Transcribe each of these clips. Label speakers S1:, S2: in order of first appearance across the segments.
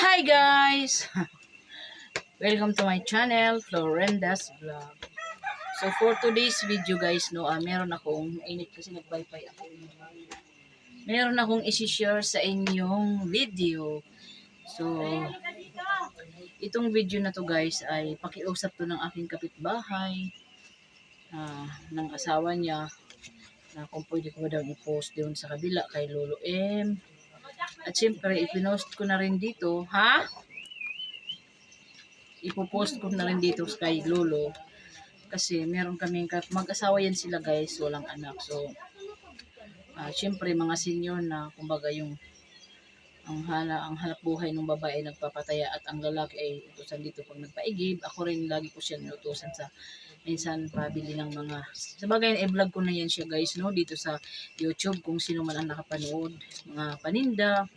S1: Hi guys! Welcome to my channel, Florenda's Vlog. So for today's video guys, meron akong, init kasi nag-wifi ako. Meron akong isi-share sa inyong video. So, itong video na to guys ay pakiusap to ng aking kapitbahay, ng asawa niya, na kung pwede ko daw i-post doon sa kabila kay Lolo M. At siyempre, ipinost ko na rin dito, ipopost ko na rin dito kay Lolo kasi meron kaming mag-asawa yan sila guys, walang anak. So syempre mga senior na, kumbaga yung ang hanap buhay ng babae nagpapataya at ang lalaki ay utusan dito pag nagpaigib. Ako rin lagi ko siya inutusan sa minsan pabili ng mga sabagay, i-vlog ko na yan siya guys dito sa YouTube kung sino man ang nakapanood, mga paninda.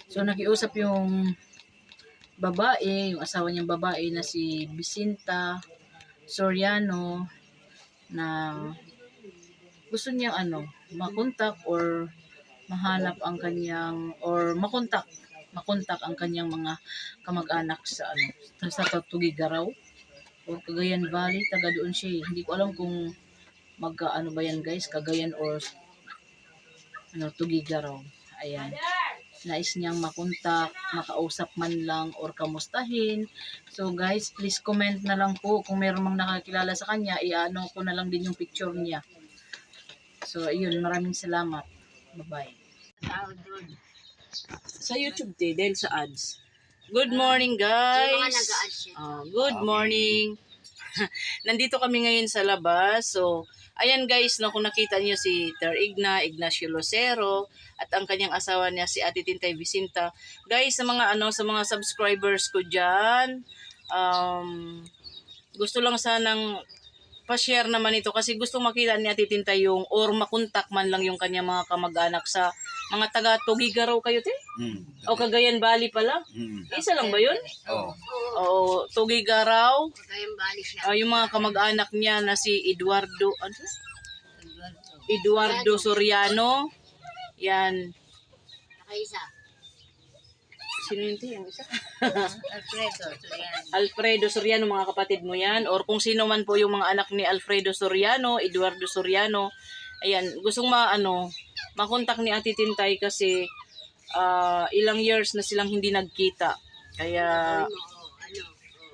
S1: So nakiusap yung babae, yung asawa niyang babae na si Vicinta Soriano, na gusto niyang makontak or mahanap ang kanyang or makontak ang kanyang mga kamag-anak sa sa Tugigaraw or Cagayan Valley. Taga doon siya. Hindi ko alam kung magkaano ba yan guys, Cagayan or Tugigaraw. Ayan, nais niyang makontak, makausap man lang or kamustahin. So guys, please comment na lang po kung meron mang nakakilala sa kanya, i-ano ko na lang din yung picture niya. So ayun, maraming salamat. Bye-bye. Sa YouTube dahil sa ads. Good morning guys. Good morning. Nandito kami ngayon sa labas. So ayan guys, kung nakita niyo si Ignacio Lucero at ang kanyang asawa niya si Ate Tintay Vicinta. Guys, sa mga sa mga subscribers ko diyan, gusto lang sanang pa-share naman ito kasi gusto makita ni Ate Tintay yung or makontak man lang yung kanyang mga kamag-anak sa mga taga Tugigaraw kayo, te? O Cagayan Valley pala? Isa lang ba yun? Oo. Tugigaraw.
S2: Cagayan Valley siya.
S1: Yung mga kamag-anak niya na si Eduardo Soriano. Yan.
S2: Nakaisa.
S1: Sino yun, te? Yung isa?
S2: Alfredo Soriano.
S1: Alfredo Soriano, mga kapatid mo yan. Or kung sino man po yung mga anak ni Alfredo Soriano, Eduardo Soriano. Ayan, gustong makontak ni Ate Tintay kasi ilang years na silang hindi nagkita. Kaya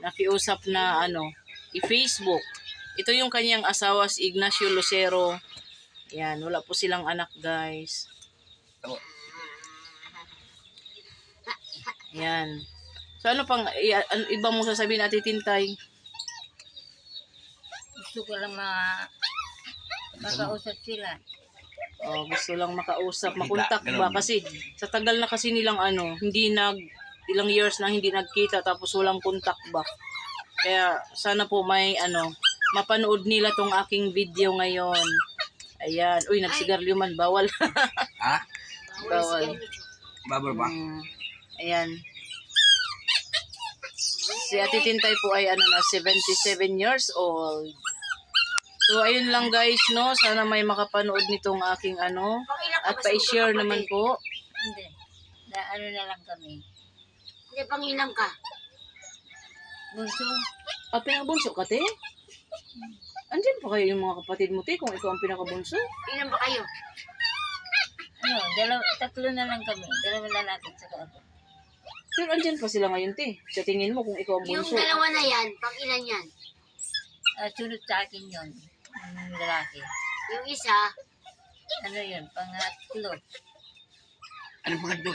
S1: nakiusap na i-Facebook. Ito yung kanyang asawa si Ignacio Lucero. Yan, wala po silang anak guys. Yan. So ano pang iba mo sasabihin Ate Tintay?
S2: Gusto ko lang makausap sila.
S1: Gusto lang makausap, makontak ba kasi sa tagal na kasi nilang ilang years na hindi nagkita tapos walang kontak ba. Kaya sana po may mapanood nila tong aking video ngayon. Ayan. Uy, nagsigarilyo man, bawal.
S3: Ha?
S1: Bawal.
S3: Bawal ba?
S1: Ayan. Si Ate Tintay po ay 77 years old. So ayun lang guys, sana may makapanood nitong aking at pa-share naman po.
S2: Hindi. Na lang kami. Hindi, pangilang ka. Bunso.
S1: Pinakabunso ka, te? Andyan pa kayo yung mga kapatid mo, te, kung ikaw ang pinakabunso?
S2: Ilan ba kayo? Tatlo na lang kami. Dalawa lalaki sa ako.
S1: Pero andyan pa sila ngayon, te. Sa tingin mo kung ikaw ang
S2: Yung
S1: bunso.
S2: dalawa na yan, pang ilan yan? Sunod sa akin yun. Yung lalaki. Yung isa, yun, pangatlo.
S3: Ano pangatlo?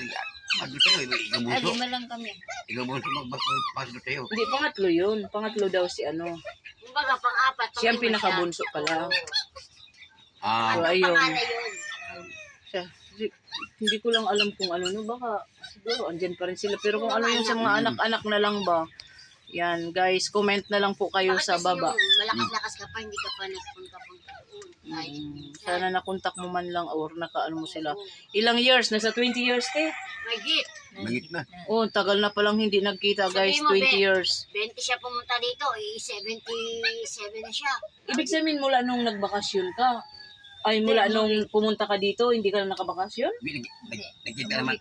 S3: Pangatlo tayo, ikaw bunso.
S2: 5 lang kami.
S3: Ikaw bunso pangatlo tayo.
S1: Hindi, pangatlo yun. Pangatlo daw si
S2: Yung baga, pang-apat.
S1: Siya ang pinakabunso pala. So,
S2: Ang
S1: ayun.
S2: pangalan yun.
S1: Siya. Hindi ko lang alam kung baka siguro andyan pa rin sila. Pero kung yung sa mga anak-anak na lang ba, yan guys, comment na lang po kayo sa baba.
S2: Malakas-lakas ka pa, hindi ka pa nagpunta-punta.
S1: Sana nakontak mo man lang or mo sila. Ilang years? Nasa 20 years, te?
S2: Magit.
S3: Magit na.
S1: Tagal na palang hindi nagkita guys,
S2: Sabihin mo,
S1: 20 years.
S2: 20 siya pumunta dito, 77 na siya.
S1: Ibig sabihin mula nung nagbakasyon ka, mula nung pumunta ka dito, hindi ka na nakabakasyon?
S3: Nagkita naman.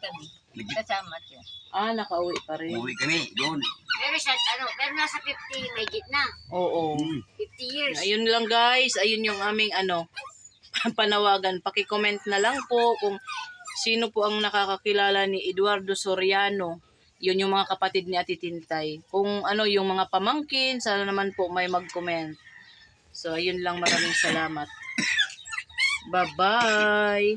S2: Kasama siya.
S1: Nakauwi pa rin.
S3: Umuwi kami doon.
S2: Pero nasa 50, may gitna.
S1: Oo.
S2: 50 years.
S1: Ayun lang guys, ayun yung aming panawagan. Paki-comment na lang po kung sino po ang nakakakilala ni Eduardo Soriano. Yun yung mga kapatid ni Ate Tintay. Kung yung mga pamangkin, sana naman po may mag-comment. So ayun lang, maraming salamat. Bye-bye.